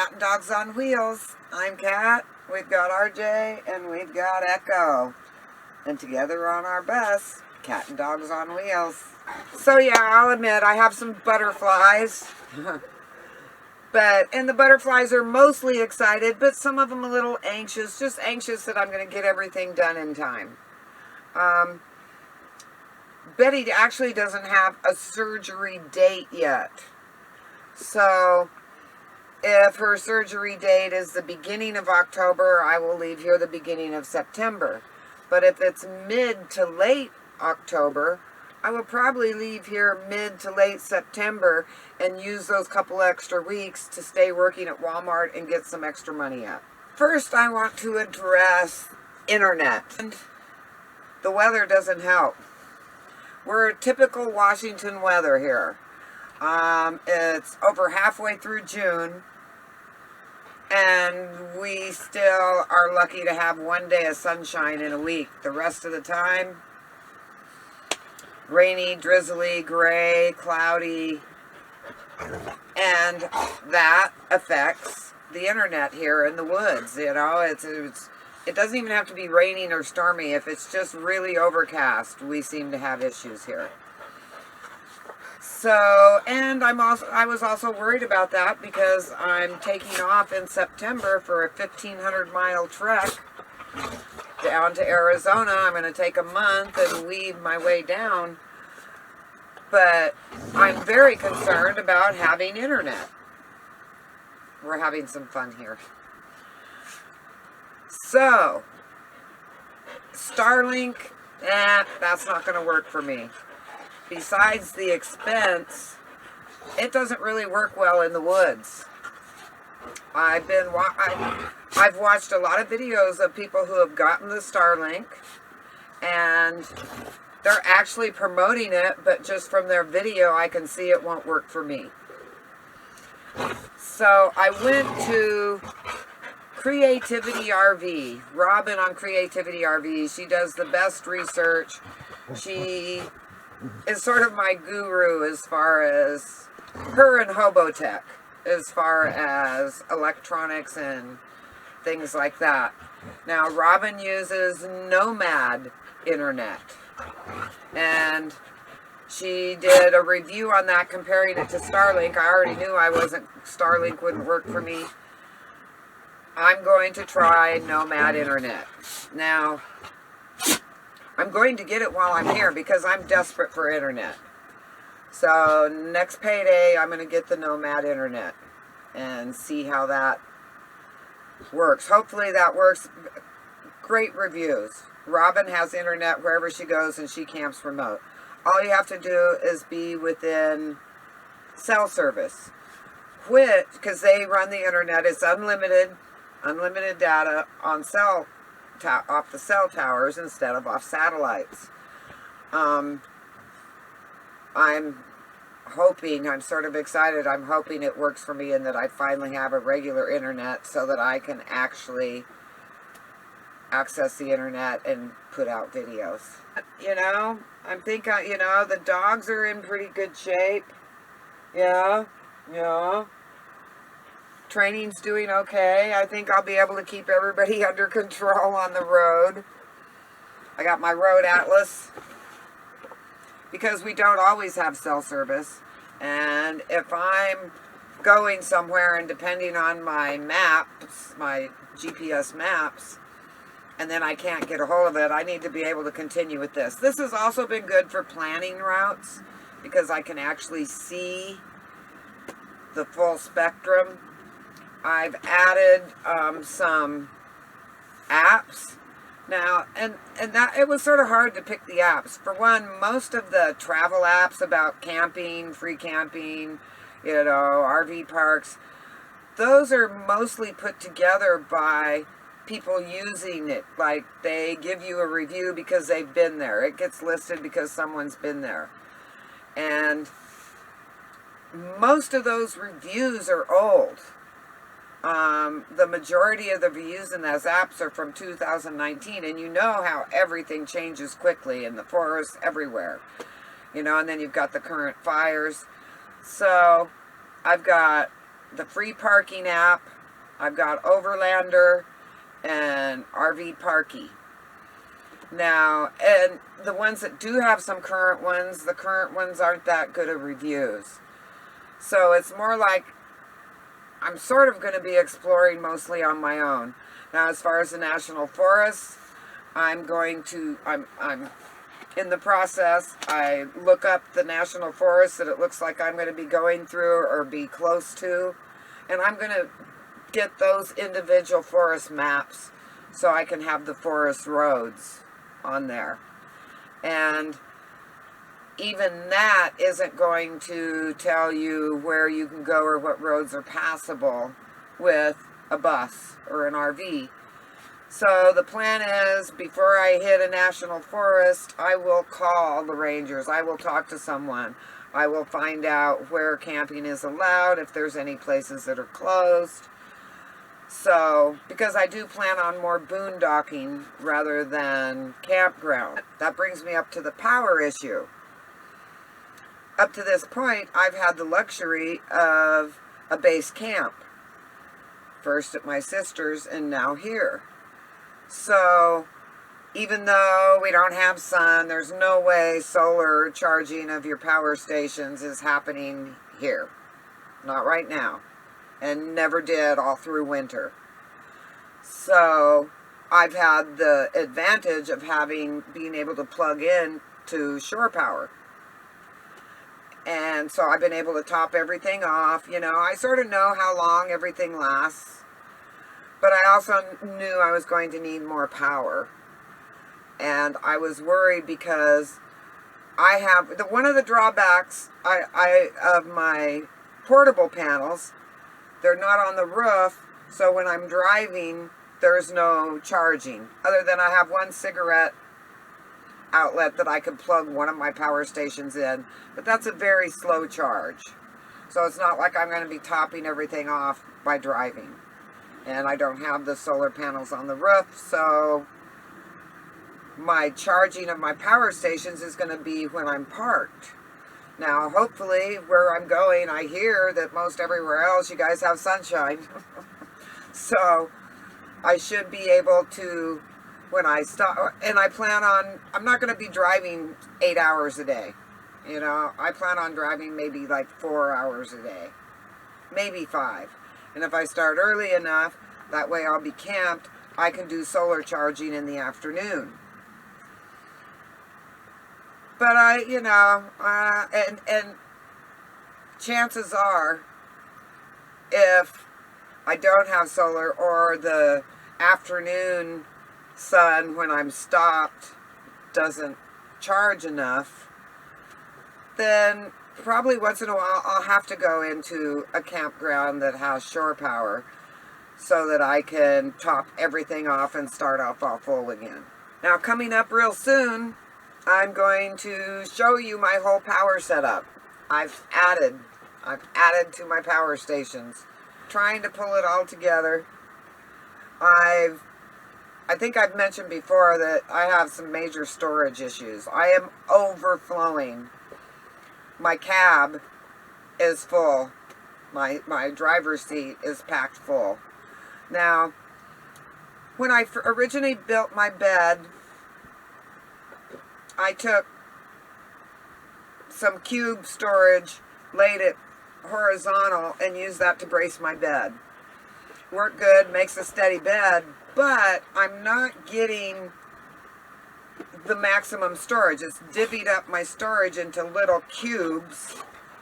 Cat and Dogs on Wheels. I'm Cat, we've got RJ, and we've got Echo. And together on our bus, Cat and Dogs on Wheels. So yeah, I'll admit, I have some butterflies. And the butterflies are mostly excited, but some of them a little anxious. Just anxious that I'm going to get everything done in time. Betty actually doesn't have a surgery date yet. So if her surgery date is the beginning of October, I will leave here the beginning of September. But if it's mid to late October, I will probably leave here mid to late September and use those couple extra weeks to stay working at Walmart and get some extra money up. First, I want to address internet. And the weather doesn't help. We're typical Washington weather here. It's over halfway through June, and we still are lucky to have one day of sunshine in a week. The rest of the time, rainy, drizzly, gray, cloudy, and that affects the internet here in the woods. You know, it doesn't even have to be raining or stormy. If it's just really overcast, we seem to have issues here. So, and I was also worried about that because I'm taking off in September for a 1,500-mile trek down to Arizona. I'm going to take a month and weave my way down. But I'm very concerned about having internet. We're having some fun here. So, Starlink, that's not going to work for me. Besides the expense, it doesn't really work well in the woods. I've watched a lot of videos of people who have gotten the Starlink, and they're actually promoting it, but just from their video, I can see it won't work for me. So I went to Creativity RV. Robin on Creativity RV. She does the best research. She is sort of my guru as far as her and Hobotech, as far as electronics and things like that. Now, Robin uses Nomad internet, and she did a review on that comparing it to Starlink. I already knew Starlink wouldn't work for me. I'm going to try Nomad internet. Now, I'm going to get it while I'm here because I'm desperate for internet. So next payday, I'm going to get the Nomad internet and see how that works. Hopefully that works. Great reviews. Robin has internet wherever she goes and she camps remote. All you have to do is be within cell service. Because they run the internet, it's unlimited data on off the cell towers instead of off satellites. I'm sort of excited. I'm hoping it works for me and that I finally have a regular internet so that I can actually access the internet and put out videos. You know, I'm thinking, you know, the dogs are in pretty good shape. Yeah. Training's doing okay. I think I'll be able to keep everybody under control on the road. I got my road atlas because we don't always have cell service. And if I'm going somewhere and depending on my maps, my GPS maps, and then I can't get a hold of it, I need to be able to continue with this. This has also been good for planning routes because I can actually see the full spectrum. I've added some apps now, and that it was sort of hard to pick the apps. For one, most of the travel apps about camping, free camping, you know, RV parks, those are mostly put together by people using it. Like, they give you a review because they've been there. It gets listed because someone's been there. And most of those reviews are old. The majority of the reviews in those apps are from 2019, and you know how everything changes quickly in the forest, everywhere. You know, and then you've got the current fires. So, I've got the free parking app, I've got Overlander and RV Parky. Now, and the ones that do have some current ones, the current ones aren't that good of reviews. So it's more like I'm sort of going to be exploring mostly on my own. Now, as far as the national forests, I'm in the process. I look up the national forests that it looks like I'm going to be going through or be close to, and I'm going to get those individual forest maps so I can have the forest roads on there. And even that isn't going to tell you where you can go or what roads are passable with a bus or an RV. So the plan is, before I hit a national forest, I will call the rangers. I will talk to someone. I will find out where camping is allowed, if there's any places that are closed. So, because I do plan on more boondocking rather than campground. That brings me up to the power issue. Up to this point, I've had the luxury of a base camp. First at my sister's and now here. So, even though we don't have sun, there's no way solar charging of your power stations is happening here. Not right now. And never did all through winter. So, I've had the advantage of being able to plug in to shore power. And so I've been able to top everything off. You know, I sort of know how long everything lasts. But I also knew I was going to need more power. And I was worried because I have, one of the drawbacks of my portable panels, they're not on the roof, so when I'm driving, there's no charging. Other than I have one cigarette outlet that I could plug one of my power stations in, but that's a very slow charge. So it's not like I'm going to be topping everything off by driving. And I don't have the solar panels on the roof, so my charging of my power stations is going to be when I'm parked. Now, hopefully, where I'm going, I hear that most everywhere else you guys have sunshine. So, I should be able to, when I stop, and I plan on, I'm not going to be driving 8 hours a day. You know, I plan on driving maybe like 4 hours a day. Maybe 5. And if I start early enough, that way I'll be camped, I can do solar charging in the afternoon. But you know, and chances are, if I don't have solar or the afternoon sun when I'm stopped doesn't charge enough, then probably once in a while I'll have to go into a campground that has shore power so that I can top everything off and start off all full again. Now, coming up real soon, I'm going to show you my whole power setup. I've added to my power stations, trying to pull it all together. I think I've mentioned before that I have some major storage issues. I am overflowing. My cab is full. My driver's seat is packed full. Now, when I originally built my bed, I took some cube storage, laid it horizontal, and used that to brace my bed. Worked good, makes a steady bed, but I'm not getting the maximum storage. It's divvied up my storage into little cubes,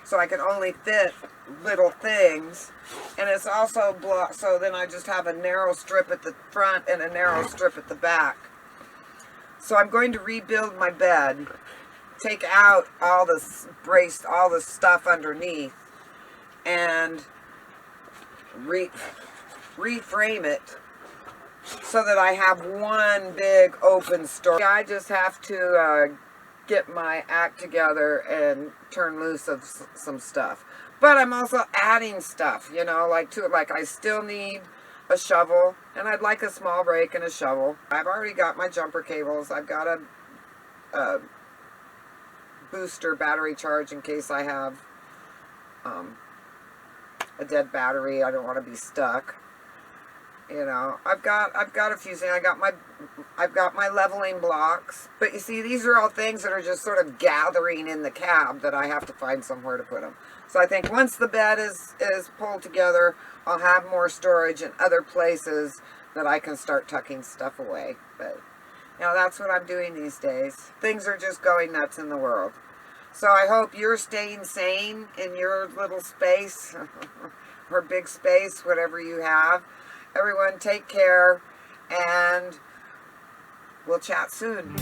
so I can only fit little things. And it's also blocked, so then I just have a narrow strip at the front and a narrow strip at the back. So I'm going to rebuild my bed, take out all this all the stuff underneath, and reframe it so that I have one big open storage. I just have to get my act together and turn loose of some stuff. But I'm also adding stuff, you know, like I still need a shovel, and I'd like a small rake and a shovel. I've already got my jumper cables. I've got a booster battery charge in case I have a dead battery. I don't want to be stuck. You know, I've got a few things. I've got my leveling blocks. But you see, these are all things that are just sort of gathering in the cab that I have to find somewhere to put them. So I think once the bed is pulled together, I'll have more storage in other places that I can start tucking stuff away. But, you know, that's what I'm doing these days. Things are just going nuts in the world. So I hope you're staying sane in your little space or big space, whatever you have. Everyone take care, and we'll chat soon.